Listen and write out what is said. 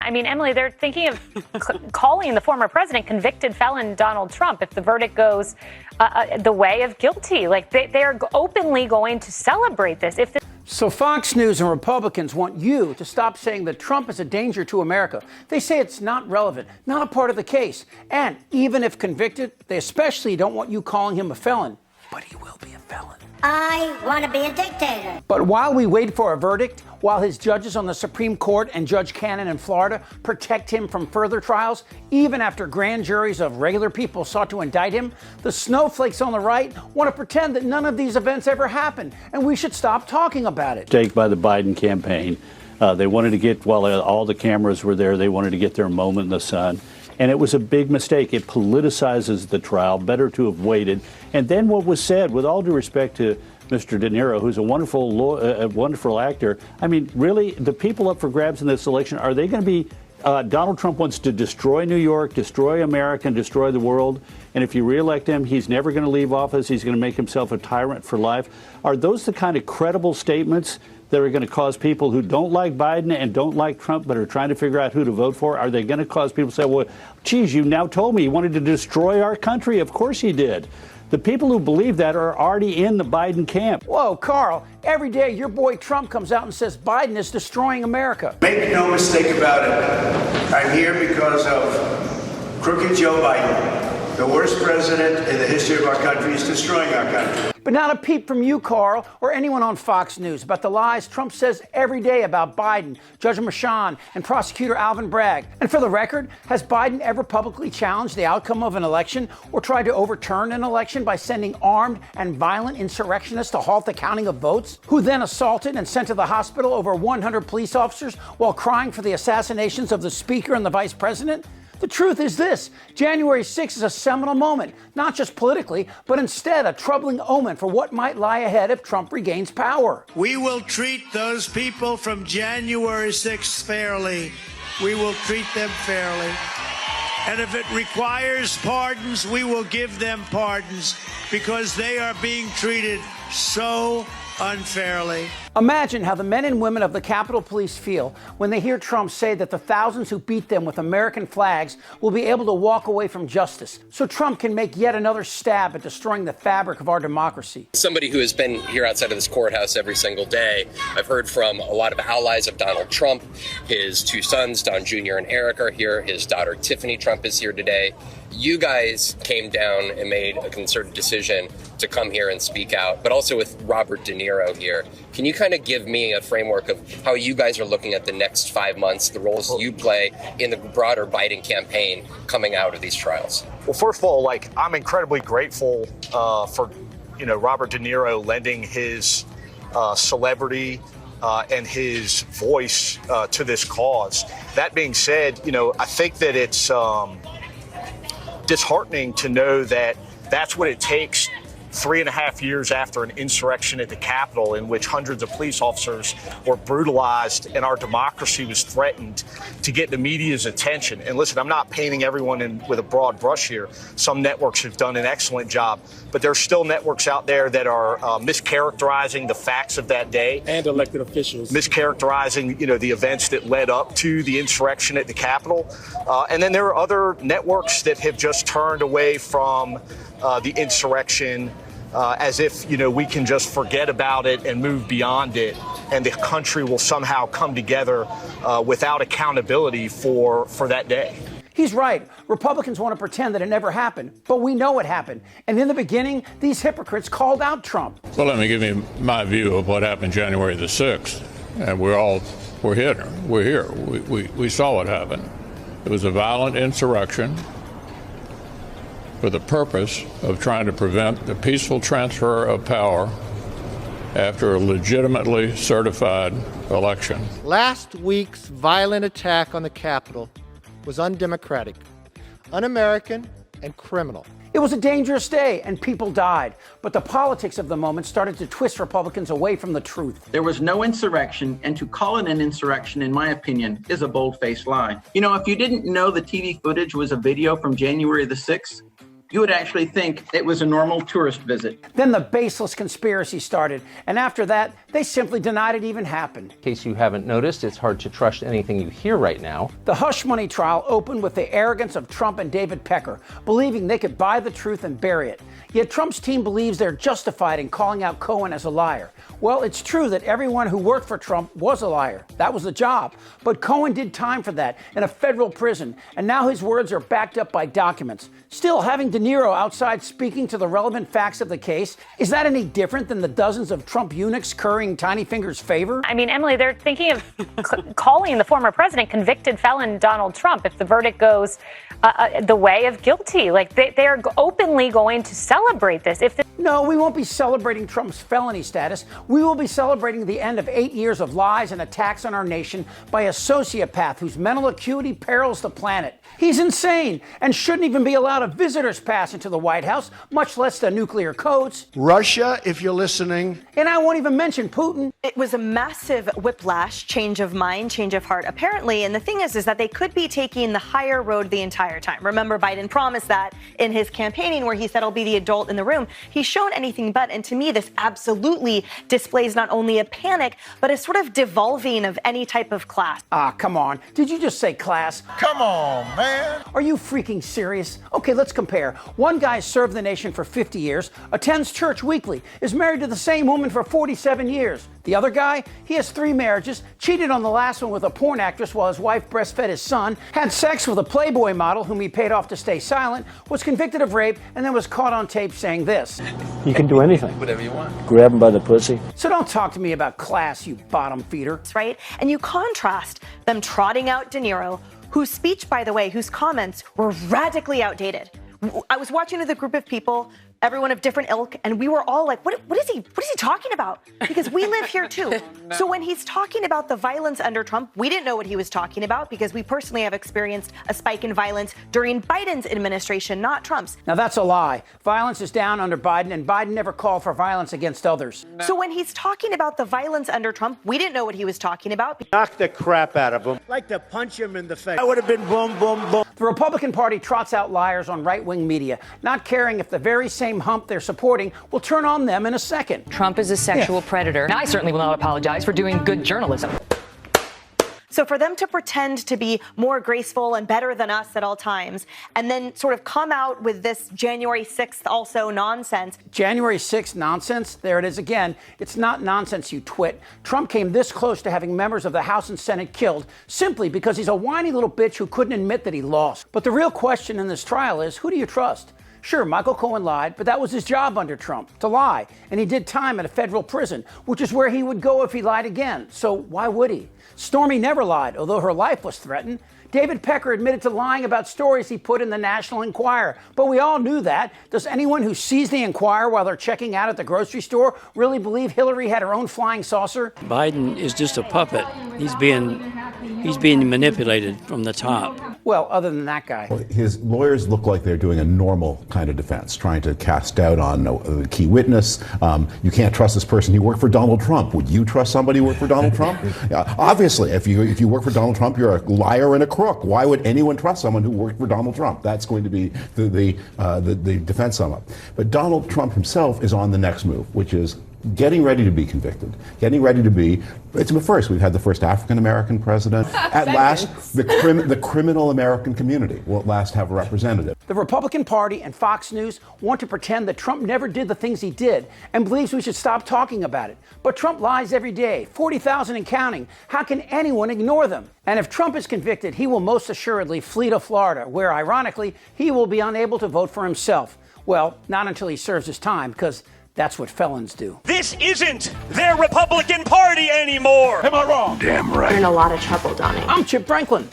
I mean, Emily, they're thinking of calling the former president convicted felon Donald Trump if the verdict goes the way of guilty. Like they're openly going to celebrate this. So Fox News and Republicans want you to stop saying that Trump is a danger to America. They say it's not relevant, not a part of the case. And even if convicted, they especially don't want you calling him a felon. But he will be a felon. I want to be a dictator. But while we wait for a verdict, while his judges on the Supreme Court and Judge Cannon in Florida protect him from further trials, even after grand juries of regular people sought to indict him, the snowflakes on the right want to pretend that none of these events ever happened, and we should stop talking about it. Mistake by the Biden campaign. They wanted to get, while all the cameras were there, they wanted to get their moment in the sun. And it was a big mistake. It politicizes the trial. Better to have waited. And then what was said, with all due respect to Mr. De Niro, who's a wonderful actor. I mean, really, the people up for grabs in this election, are they going to be Donald Trump wants to destroy New York, destroy America, and destroy the world. And if you reelect him, he's never going to leave office. He's going to make himself a tyrant for life. Are those the kind of credible statements that are going to cause people who don't like Biden and don't like Trump but are trying to figure out who to vote for? Are they going to cause people to say, well, geez, you now told me you wanted to destroy our country? Of course he did. The people who believe that are already in the Biden camp. Whoa, Carl, every day your boy Trump comes out and says Biden is destroying America. Make no mistake about it. I'm here because of crooked Joe Biden. The worst president in the history of our country is destroying our country. But not a peep from you, Carl, or anyone on Fox News about the lies Trump says every day about Biden, Judge Merchan, and prosecutor Alvin Bragg. And for the record, has Biden ever publicly challenged the outcome of an election or tried to overturn an election by sending armed and violent insurrectionists to halt the counting of votes, who then assaulted and sent to the hospital over 100 police officers while crying for the assassinations of the Speaker and the Vice President? The truth is this: January 6th is a seminal moment, not just politically, but instead a troubling omen for what might lie ahead if Trump regains power. We will treat those people from January 6th fairly. We will treat them fairly. And if it requires pardons, we will give them pardons because they are being treated so unfairly. Imagine how the men and women of the Capitol Police feel when they hear Trump say that the thousands who beat them with American flags will be able to walk away from justice, so Trump can make yet another stab at destroying the fabric of our democracy. Somebody who has been here outside of this courthouse every single day, I've heard from a lot of allies of Donald Trump. His two sons, Don Jr. and Eric, are here. His daughter, Tiffany Trump, is here today. You guys came down and made a concerted decision to come here and speak out, but also with Robert De Niro here. Can you kind of give me a framework of how you guys are looking at the next 5 months, the roles you play in the broader Biden campaign coming out of these trials? Well, first of all, I'm incredibly grateful for, Robert De Niro lending his celebrity and his voice to this cause. That being said, I think that it's disheartening to know that that's what it takes 3.5 years after an insurrection at the Capitol in which hundreds of police officers were brutalized and our democracy was threatened, to get the media's attention. And listen, I'm not painting everyone with a broad brush here. Some networks have done an excellent job, but there's still networks out there that are mischaracterizing the facts of that day. And elected officials. Mischaracterizing, the events that led up to the insurrection at the Capitol. And then there are other networks that have just turned away from the insurrection as if, we can just forget about it and move beyond it, and the country will somehow come together without accountability for that day. He's right. Republicans want to pretend that it never happened, but we know it happened. And in the beginning, these hypocrites called out Trump. Well, let me give you my view of what happened January the 6th. And we're here. We saw what happened. It was a violent insurrection for the purpose of trying to prevent the peaceful transfer of power after a legitimately certified election. Last week's violent attack on the Capitol was undemocratic, un-American, and criminal. It was a dangerous day, and people died. But the politics of the moment started to twist Republicans away from the truth. There was no insurrection, and to call it an insurrection, in my opinion, is a bold-faced lie. If you didn't know the TV footage was a video from January the 6th, you would actually think it was a normal tourist visit. Then the baseless conspiracy started, and after that, they simply denied it even happened. In case you haven't noticed, it's hard to trust anything you hear right now. The hush money trial opened with the arrogance of Trump and David Pecker, believing they could buy the truth and bury it. Yet Trump's team believes they're justified in calling out Cohen as a liar. Well, it's true that everyone who worked for Trump was a liar. That was the job. But Cohen did time for that in a federal prison, and now his words are backed up by documents. Still, having De Niro outside speaking to the relevant facts of the case, is that any different than the dozens of Trump eunuchs currying Tiny Finger's favor? I mean, Emily, they're thinking of calling the former president convicted felon Donald Trump if the verdict goes the way of guilty. Like, they are openly going to celebrate this. No, we won't be celebrating Trump's felony status. We will be celebrating the end of 8 years of lies and attacks on our nation by a sociopath whose mental acuity perils the planet. He's insane and shouldn't even be allowed a visitor's pass into the White House, much less the nuclear codes. Russia, if you're listening. And I won't even mention Putin. It was a massive whiplash, change of mind, change of heart, apparently. And the thing is that they could be taking the higher road the entire time. Remember, Biden promised that in his campaigning where he said, I'll be the adult in the room. He's shown anything but. And to me, this absolutely displays not only a panic, but a sort of devolving of any type of class. Ah, come on. Did you just say class? Come on, man. Are you freaking serious? Okay, let's compare. One guy served the nation for 50 years, attends church weekly, is married to the same woman for 47 years. The other guy, he has 3 marriages, cheated on the last one with a porn actress while his wife breastfed his son, had sex with a Playboy model whom he paid off to stay silent, was convicted of rape, and then was caught on tape saying this. You can do anything. Whatever you want. Grab him by the pussy. So don't talk to me about class, you bottom feeder. Right? And you contrast them trotting out De Niro, whose speech, by the way, whose comments were radically outdated. I was watching with a group of people, everyone of different ilk, and we were all like, what is he talking about? Because we live here too. No. So when he's talking about the violence under Trump, we didn't know what he was talking about because we personally have experienced a spike in violence during Biden's administration, not Trump's. Now that's a lie. Violence is down under Biden, and Biden never called for violence against others. No. So when he's talking about the violence under Trump, we didn't know what he was talking about. Knock the crap out of him. Like to punch him in the face. That would have been boom, boom, boom. The Republican Party trots out liars on right-wing media, not caring if the very same hump they're supporting will turn on them in a second. Trump is a sexual predator. And I certainly will not apologize for doing good journalism. So for them to pretend to be more graceful and better than us at all times, and then sort of come out with this January 6th also nonsense. January 6th nonsense? There it is again. It's not nonsense, you twit. Trump came this close to having members of the House and Senate killed simply because he's a whiny little bitch who couldn't admit that he lost. But the real question in this trial is, who do you trust? Sure, Michael Cohen lied, but that was his job under Trump, to lie. And he did time at a federal prison, which is where he would go if he lied again. So why would he? Stormy never lied, although her life was threatened. David Pecker admitted to lying about stories he put in the National Enquirer. But we all knew that. Does anyone who sees the Enquirer while they're checking out at the grocery store really believe Hillary had her own flying saucer? Biden is just a puppet. He's being manipulated from the top. Well, other than that guy. His lawyers look like they're doing a normal kind of defense, trying to cast doubt on a key witness. You can't trust this person. He worked for Donald Trump. Would you trust somebody who worked for Donald Trump? Obviously, if you work for Donald Trump, you're a liar and a crook. Why would anyone trust someone who worked for Donald Trump? That's going to be the defense sum up. But Donald Trump himself is on the next move, which is getting ready to be convicted, getting ready to be, it's the first, we've had the first African-American president. At last, the criminal American community will at last have a representative. The Republican Party and Fox News want to pretend that Trump never did the things he did and believes we should stop talking about it. But Trump lies every day, 40,000 and counting. How can anyone ignore them? And if Trump is convicted, he will most assuredly flee to Florida, where, ironically, he will be unable to vote for himself. Well, not until he serves his time, because that's what felons do. This isn't their Republican Party anymore. Am I wrong? Damn right. You're in a lot of trouble, Donnie. I'm Chip Franklin.